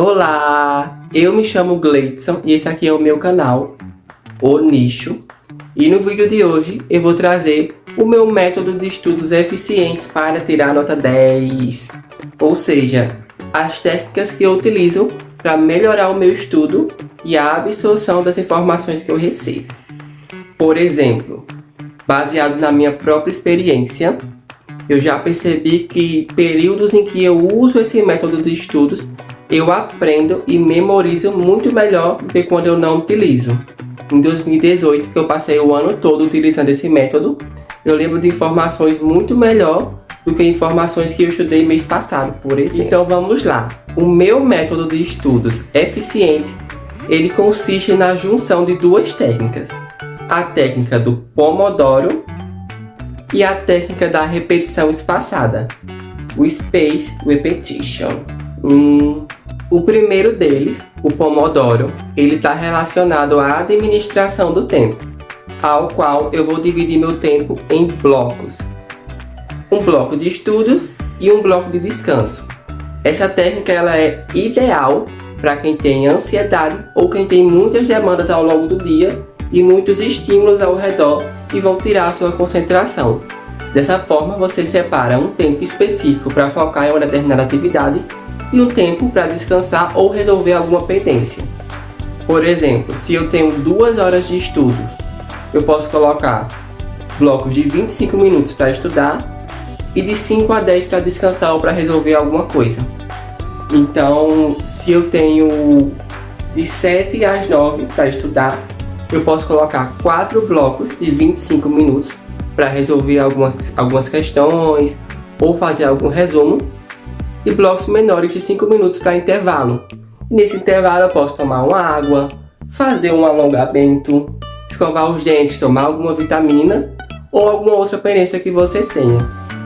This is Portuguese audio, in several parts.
Olá, eu me chamo Gleidson e esse aqui é o meu canal, O Nicho. E no vídeo de hoje eu vou trazer o meu método de estudos eficientes para tirar nota 10. Ou seja, as técnicas que eu utilizo para melhorar o meu estudo e a absorção das informações que eu recebo. Por exemplo, baseado na minha própria experiência, eu já percebi que períodos em que eu uso esse método de estudos, eu aprendo e memorizo muito melhor do que quando eu não utilizo. Em 2018, que eu passei o ano todo utilizando esse método, eu lembro de informações muito melhor do que informações que eu estudei mês passado, por exemplo. Então vamos lá. O meu método de estudos eficiente, ele consiste na junção de duas técnicas. A técnica do Pomodoro e a técnica da repetição espaçada, o Spaced Repetition. O primeiro deles, o Pomodoro, ele está relacionado à administração do tempo, ao qual eu vou dividir meu tempo em blocos. Um bloco de estudos e um bloco de descanso. Essa técnica ela é ideal para quem tem ansiedade ou quem tem muitas demandas ao longo do dia e muitos estímulos ao redor que vão tirar a sua concentração. Dessa forma, você separa um tempo específico para focar em uma determinada atividade e um tempo para descansar ou resolver alguma pendência. Por exemplo, se eu tenho 2 horas de estudo, eu posso colocar blocos de 25 minutos para estudar e de 5 a 10 para descansar ou para resolver alguma coisa. Então, se eu tenho de 7 às 9 para estudar, eu posso colocar 4 blocos de 25 minutos para resolver algumas questões ou fazer algum resumo e blocos menores de 5 minutos para intervalo. Nesse intervalo eu posso tomar uma água, fazer um alongamento, escovar os dentes, tomar alguma vitamina ou alguma outra pendência que você tenha.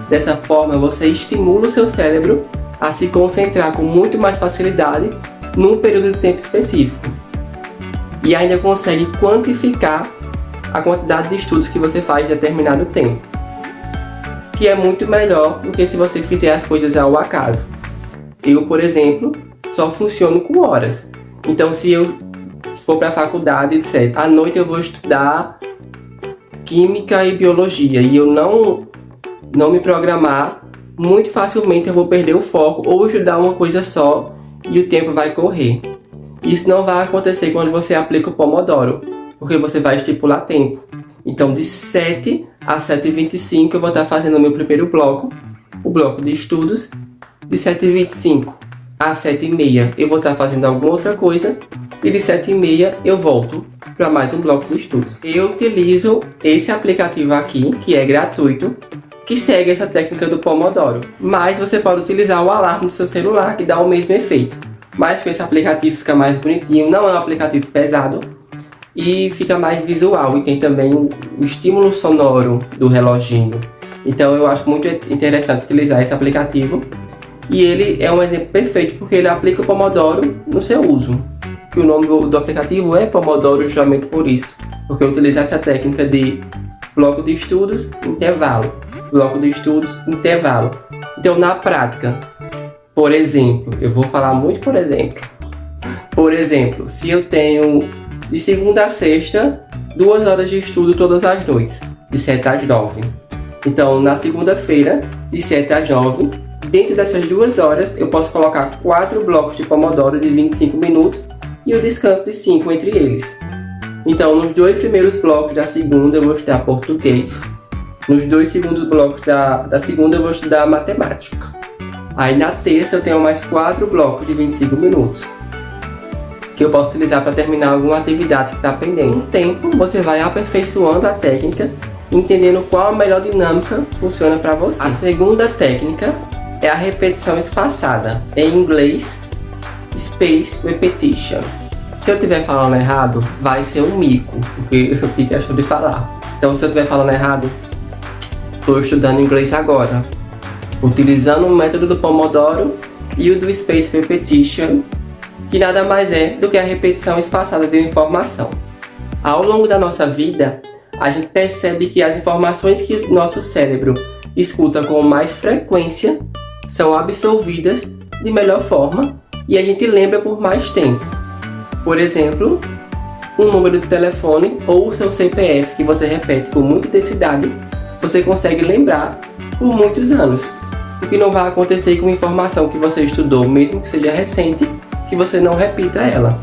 Dessa forma você estimula o seu cérebro a se concentrar com muito mais facilidade num período de tempo específico. E ainda consegue quantificar a quantidade de estudos que você faz em determinado tempo, que é muito melhor do que se você fizer as coisas ao acaso. Eu, por exemplo, só funciono com horas. Então, se eu for para a faculdade e disser, à noite eu vou estudar Química e Biologia, e eu não me programar, muito facilmente eu vou perder o foco ou estudar uma coisa só e o tempo vai correr. Isso não vai acontecer quando você aplica o Pomodoro, porque você vai estipular tempo. Então, de 7 a 7h25 eu vou estar fazendo o meu primeiro bloco, o bloco de estudos. De 7h25 a 7h30 eu vou estar fazendo alguma outra coisa. E de 7h30 eu volto para mais um bloco de estudos. Eu utilizo esse aplicativo aqui, que é gratuito, que segue essa técnica do Pomodoro. Mas você pode utilizar o alarme do seu celular, que dá o mesmo efeito. Mas com esse aplicativo fica mais bonitinho, não é um aplicativo pesado e fica mais visual, e tem também o estímulo sonoro do reloginho. Então eu acho muito interessante utilizar esse aplicativo, e ele é um exemplo perfeito porque ele aplica o Pomodoro no seu uso. Que o nome do aplicativo é Pomodoro justamente por isso, porque utiliza essa técnica de bloco de estudos, intervalo, bloco de estudos, intervalo. Então na prática, por exemplo, eu vou falar muito por exemplo. Por exemplo, se eu tenho de segunda a sexta 2 horas de estudo todas as noites, de 7 às 9. Então, na segunda-feira, de 7 às 9, dentro dessas 2 horas, eu posso colocar 4 blocos de Pomodoro de 25 minutos e o descanso de 5 entre eles. Então, nos 2 primeiros blocos da segunda, eu vou estudar português. Nos 2 segundos blocos da segunda, eu vou estudar matemática. Aí na terça eu tenho mais 4 blocos de 25 minutos, que eu posso utilizar para terminar alguma atividade que está pendente. Com o tempo, você vai aperfeiçoando a técnica, entendendo qual a melhor dinâmica funciona para você. A segunda técnica é a repetição espaçada, em inglês, Spaced Repetition. Se eu estiver falando errado, vai ser um mico, porque eu fico achando de falar. Então, se eu estiver falando errado, estou estudando inglês agora, utilizando o método do Pomodoro e o do Spaced Repetition, que nada mais é do que a repetição espaçada de uma informação. Ao longo da nossa vida, a gente percebe que as informações que o nosso cérebro escuta com mais frequência são absorvidas de melhor forma e a gente lembra por mais tempo. Por exemplo, um número de telefone ou o seu CPF que você repete com muita intensidade, você consegue lembrar por muitos anos. O que não vai acontecer com informação que você estudou, mesmo que seja recente, que você não repita ela.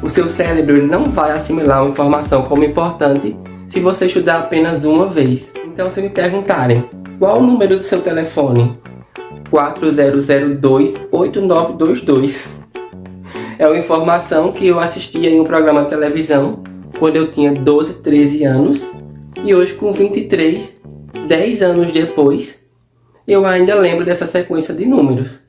O seu cérebro ele não vai assimilar uma informação como importante se você estudar apenas uma vez. Então, se me perguntarem qual o número do seu telefone, 40028922. É uma informação que eu assistia em um programa de televisão quando eu tinha 12, 13 anos. E hoje, com 23, 10 anos depois, eu ainda lembro dessa sequência de números.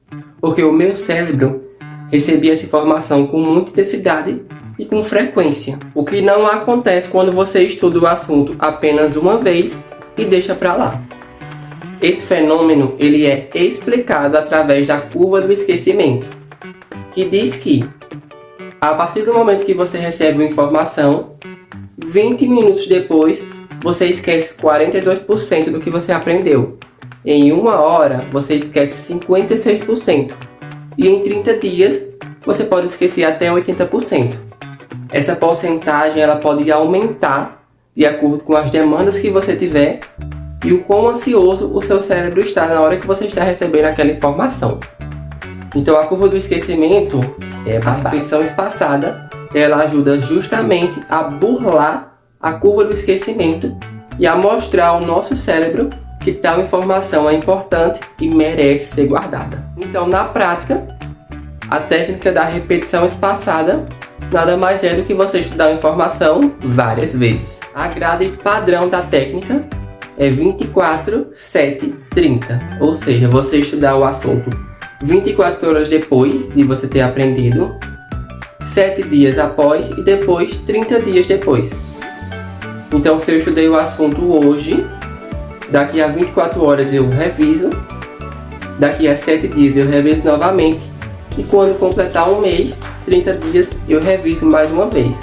Porque o meu cérebro recebia essa informação com muita intensidade e com frequência. O que não acontece quando você estuda o assunto apenas uma vez e deixa pra lá. Esse fenômeno ele é explicado através da curva do esquecimento, que diz que a partir do momento que você recebe uma informação, 20 minutos depois você esquece 42% do que você aprendeu. Em 1 hora você esquece 56% e em 30 dias você pode esquecer até 80%. Essa porcentagem ela pode aumentar de acordo com as demandas que você tiver e o quão ansioso o seu cérebro está na hora que você está recebendo aquela informação. Então a curva do esquecimento, a repetição espaçada, ela ajuda justamente a burlar a curva do esquecimento e a mostrar ao nosso cérebro que tal informação é importante e merece ser guardada. Então na prática, a técnica da repetição espaçada nada mais é do que você estudar uma informação várias vezes. A grade padrão da técnica é 24, 7, 30. Ou seja, você estudar o assunto 24 horas depois de você ter aprendido, 7 dias após e depois 30 dias depois. Então, se eu estudei o assunto hoje, daqui a 24 horas eu reviso, daqui a 7 dias eu reviso novamente e quando completar um mês, 30 dias, eu reviso mais uma vez.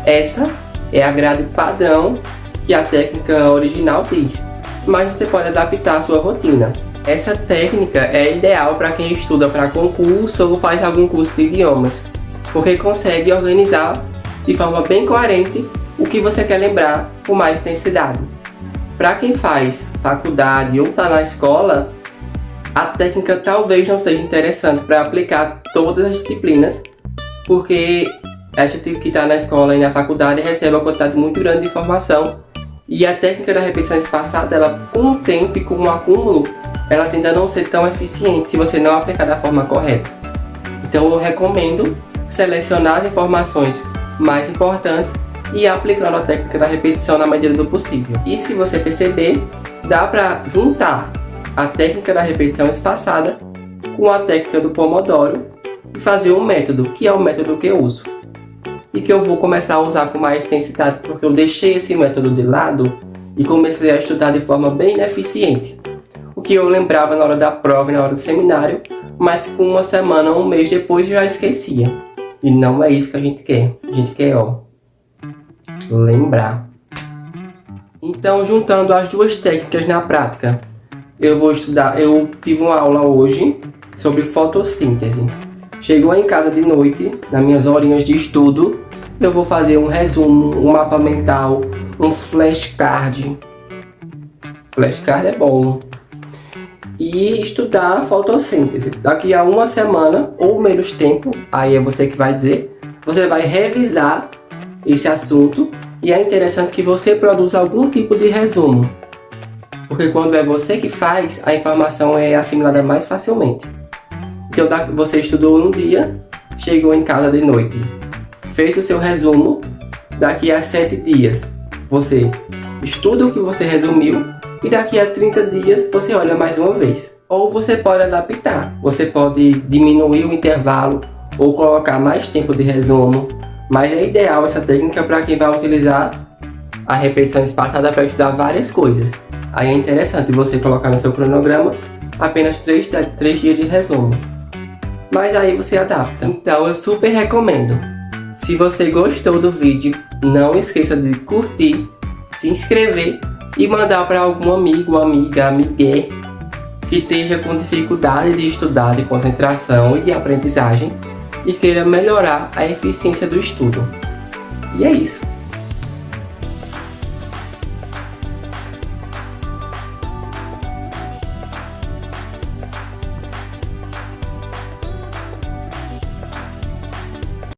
Essa é a grade padrão que a técnica original diz, mas você pode adaptar a sua rotina. Essa técnica é ideal para quem estuda para concurso ou faz algum curso de idiomas, porque consegue organizar de forma bem coerente o que você quer lembrar com mais intensidade. Para quem faz faculdade ou está na escola, a técnica talvez não seja interessante para aplicar todas as disciplinas, porque a gente que está na escola e na faculdade recebe uma quantidade muito grande de informação e a técnica da repetição espaçada, ela, com o tempo e com o acúmulo, ela tende a não ser tão eficiente se você não aplicar da forma correta. Então eu recomendo selecionar as informações mais importantes e aplicando a técnica da repetição na medida do possível. E se você perceber, dá para juntar a técnica da repetição espaçada com a técnica do Pomodoro e fazer um método, que é o método que eu uso. E que eu vou começar a usar com mais intensidade, porque eu deixei esse método de lado e comecei a estudar de forma bem ineficiente. O que eu lembrava na hora da prova e na hora do seminário, mas com uma semana ou um mês depois eu já esquecia. E não é isso que a gente quer. A gente quer, lembrar. Então, juntando as duas técnicas na prática, eu tive uma aula hoje sobre fotossíntese. Chegou em casa de noite, nas minhas horinhas de estudo, eu vou fazer um resumo, um mapa mental, um flashcard. Flashcard é bom. E estudar a fotossíntese. Daqui a uma semana ou menos tempo, aí é você que vai dizer, você vai revisar esse assunto e é interessante que você produza algum tipo de resumo. Porque quando é você que faz, a informação é assimilada mais facilmente. Então você estudou num dia, chegou em casa de noite, fez o seu resumo, daqui a 7 dias você estuda o que você resumiu e daqui a 30 dias você olha mais uma vez. Ou você pode adaptar, você pode diminuir o intervalo ou colocar mais tempo de resumo, mas é ideal essa técnica para quem vai utilizar a repetição espaçada para estudar várias coisas. Aí é interessante você colocar no seu cronograma apenas 3 dias de resumo. Mas aí você adapta. Então eu super recomendo. Se você gostou do vídeo, não esqueça de curtir, se inscrever e mandar para algum amigo, amiga, amigué que esteja com dificuldade de estudar, de concentração e de aprendizagem e queira melhorar a eficiência do estudo. E é isso.